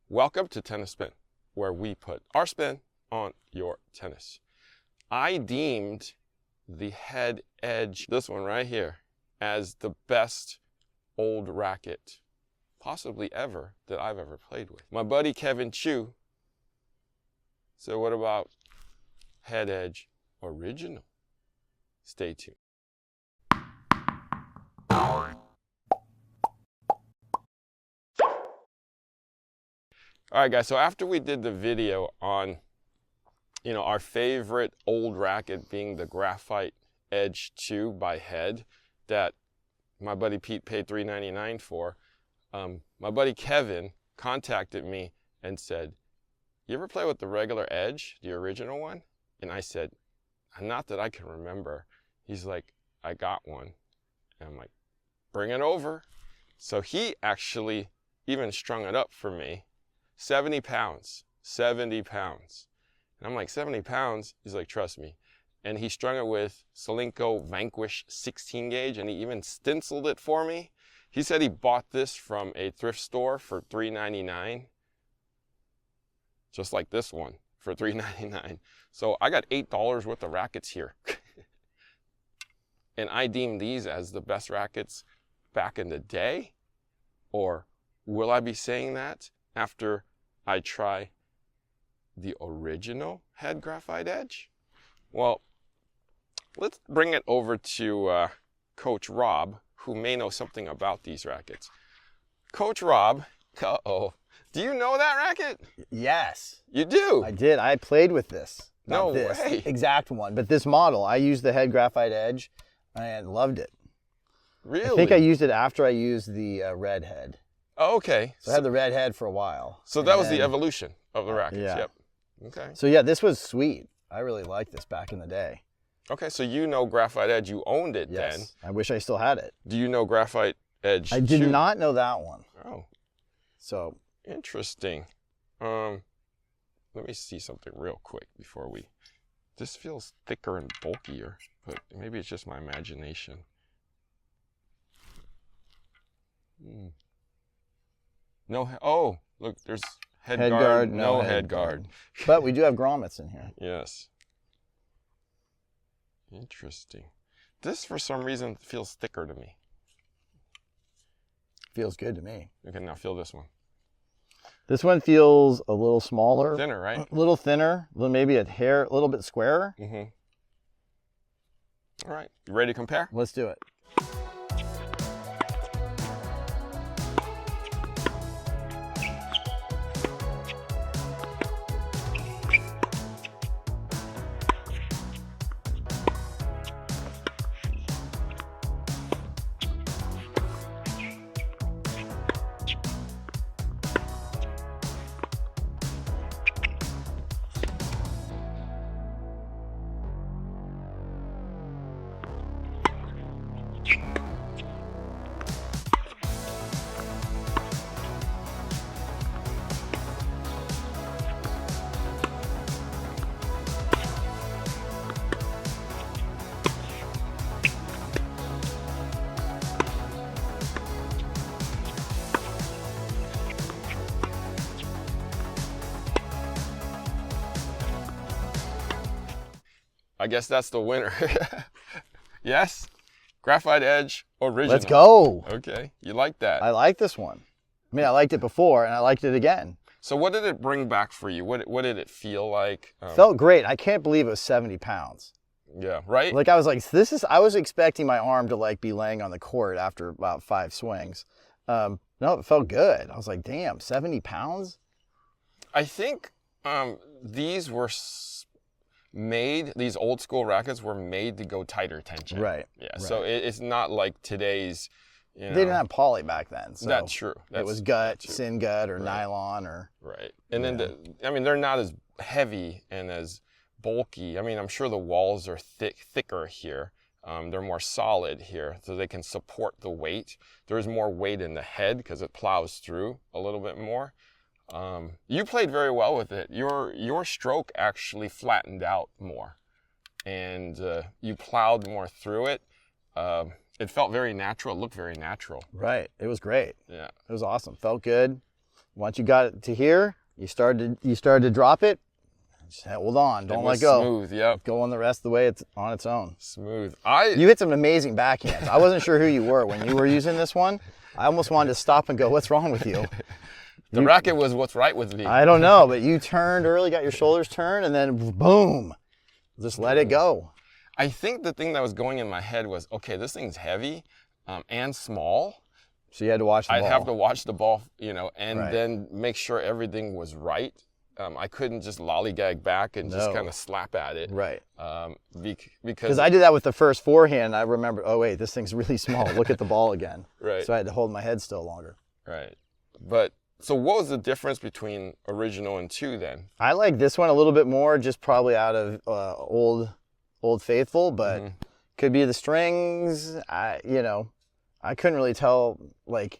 Welcome to Tennis Spin, where we put our spin on your tennis. I deemed the Head Edge, this one right here, as the best old racket possibly ever that I've ever played with. My buddy Kevin Chu said, what about Head Edge Original? Stay tuned. All right, guys, so after we did the video on, our favorite old racket being the Graphite Edge 2 by Head that my buddy Pete paid $3.99 for, my buddy Kevin contacted me and said, you ever play with the regular Edge, the original one? And I said, not that I can remember. He's like, I got one. And I'm like, bring it over. So he actually even strung it up for me. 70 pounds, 70 pounds. And I'm like, 70 pounds? He's like, trust me. And he strung it with Solinco Vanquish 16 gauge, and he even stenciled it for me. He said he bought this from a thrift store for $3.99. Just like this one for $3.99. So I got $8 worth of rackets here. And I deem these as the best rackets back in the day? Or will I be saying that after I try the original Head Graphite Edge? Well, let's bring it over to Coach Rob, who may know something about these rackets. Coach Rob, do you know that racket? Yes. You do? I did. I played with this. No Not this way. exact one, but this model. I used the Head Graphite Edge and loved it. Really? I think I used it after I used the red head. Oh, okay. So I had the red head for a while. So that was the evolution of the rackets. Yeah. Yep. Okay. So yeah, this was sweet. I really liked this back in the day. Okay, so you know Graphite Edge. You owned it Yes. then. I wish I still had it. Do you know Graphite Edge? I did 2? not know that one. Oh. So Interesting. Let me see something real quick before we... This feels thicker and bulkier, but maybe it's just my imagination. No, oh, look, there's head guard, no head guard. But we do have grommets in here. Yes. Interesting. This, for some reason, feels thicker to me. Feels good to me. Okay, now feel this one. This one feels a little smaller. Thinner, right? A little thinner, maybe a little bit squarer. Mm-hmm. All right, you ready to compare? Let's do it. I guess that's the winner. Yes? Graphite Edge Original. Let's go. Okay, you like that. I like this one. I mean, I liked it before and I liked it again. So what did it bring back for you? What did it feel like? Felt great. I can't believe it was 70 pounds. Yeah, right? Like I was like, I was expecting my arm to like be laying on the court after about 5 swings. No, it felt good. I was like, damn, 70 pounds? I think these were these old school rackets were made to go tighter tension. Right. Yeah, right. so it's not like today's, They didn't have poly back then. So that's true. it was gut, true. sin gut, or Right. nylon, or... Right. And then, they're not as heavy and as bulky. I mean, I'm sure the walls are thicker here. They're more solid here, so they can support the weight. There's more weight in the head because it plows through a little bit more. You played very well with it. Your stroke actually flattened out more, and you plowed more through it. It felt very natural. It looked very natural. Right. It was great. Yeah. It was awesome. Felt good. Once you got it to here, you started to drop it. Just hold on, don't let go. Smooth, yep. Go on the rest of the way. It's on its own. Smooth. You hit some amazing backhands. I wasn't sure who you were when you were using this one. I almost wanted to stop and go, "What's wrong with you?" The racket was what's right with me. I don't know, but you turned early, got your shoulders turned, and then boom, just let it go. I think the thing that was going in my head was, okay, this thing's heavy and small. So you had to watch the ball. I'd have to watch the ball, you know, and Right. then make sure everything was right. I couldn't just lollygag back and just kind of slap at it. Right. Because I did that with the first forehand. I remember, oh wait, this thing's really small. Look at the ball again. Right. So I had to hold my head still longer. Right. But so what was the difference between original and 2 then? I like this one a little bit more, just probably out of old faithful, but could be the strings. I couldn't really tell. Like,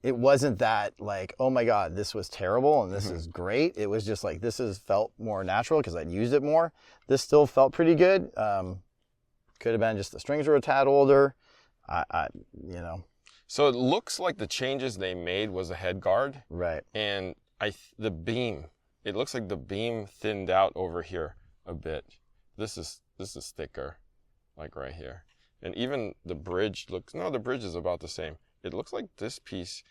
it wasn't that like, oh my God, this was terrible and this is great. It was just like, felt more natural because I'd used it more. This still felt pretty good. Could have been just the strings were a tad older. So it looks like the changes they made was a head guard. Right. And the beam, it looks like the beam thinned out over here a bit. This is thicker, like right here. And even the bridge the bridge is about the same. It looks like this piece.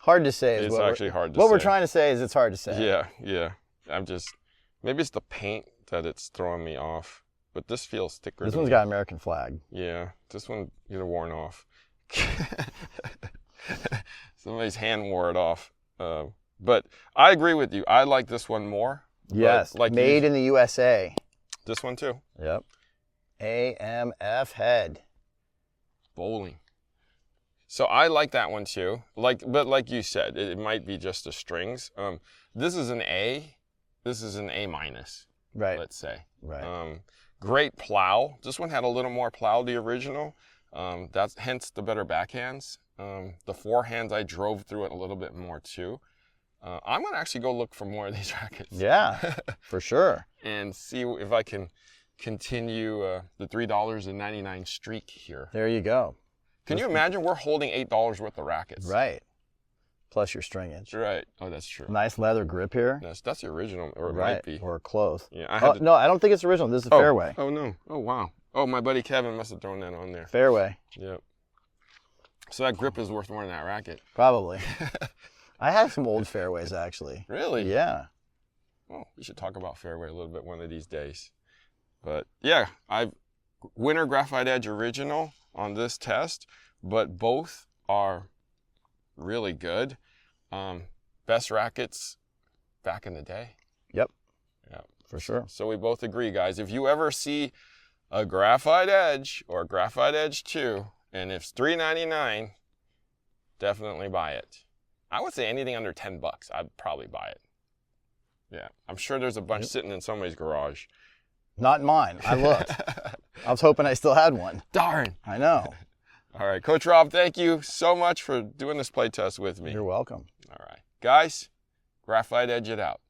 Hard to say. It's actually hard to say. What we're trying to say is it's hard to say. Yeah. Maybe it's the paint that it's throwing me off. But this feels thicker. This one's got American flag. Yeah, this one either worn off. Somebody's hand wore it off. But I agree with you. I like this one more. Yes, like made in the USA. This one too. Yep. AMF head. Bowling. So I like that one too. But like you said, it might be just the strings. This is an A. This is an A minus. Right. Let's say. Right. Great plow. This one had a little more plow, the original. That's hence the better backhands. The forehands, I drove through it a little bit more too. I'm gonna actually go look for more of these rackets. Yeah, for sure. And see if I can continue the $3.99 streak here. There you go. Can you imagine we're holding $8 worth of rackets? Right. Plus your stringage. Right. Oh, that's true. Nice leather grip here. That's the original, or it right. might be. Or close. Yeah. No, I don't think it's original. This is fairway. Oh, no. Oh, wow. Oh, my buddy Kevin must have thrown that on there. Fairway. Yep. So that grip is worth more than that racket. Probably. I have some old fairways, actually. Really? Yeah. Well, we should talk about fairway a little bit one of these days. But yeah, Winter Graphite Edge original on this test, but both are really good. Best rackets back in the day. Yep. Yeah, for sure. So we both agree, guys. If you ever see a Graphite Edge or a Graphite Edge 2, and it's $3.99, definitely buy it. I would say anything under $10, I'd probably buy it. Yeah, I'm sure there's a bunch sitting in somebody's garage. Not in mine. I looked. I was hoping I still had one. Darn. I know. All right, Coach Rob, thank you so much for doing this play test with me. You're welcome. All right. Guys, Graphite Edge it out.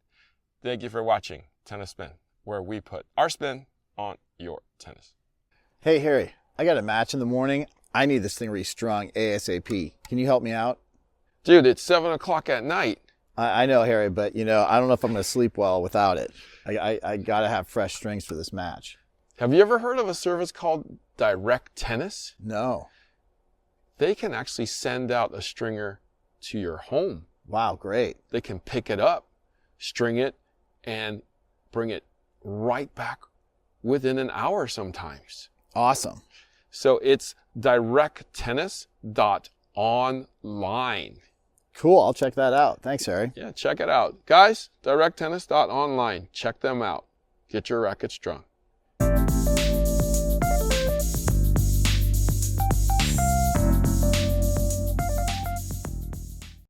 Thank you for watching Tennis Spin, where we put our spin on your tennis. Hey, Harry, I got a match in the morning. I need this thing restrung ASAP. Can you help me out? Dude, it's 7 o'clock at night. I know, Harry, but, I don't know if I'm going to sleep well without it. I got to have fresh strings for this match. Have you ever heard of a service called Direct Tennis? No. They can actually send out a stringer to your home. Wow, great. They can pick it up, string it, and bring it right back within an hour sometimes. Awesome. So it's directtennis.online. Cool, I'll check that out. Thanks, Harry. Yeah, check it out. Guys, directtennis.online. Check them out. Get your rackets strung.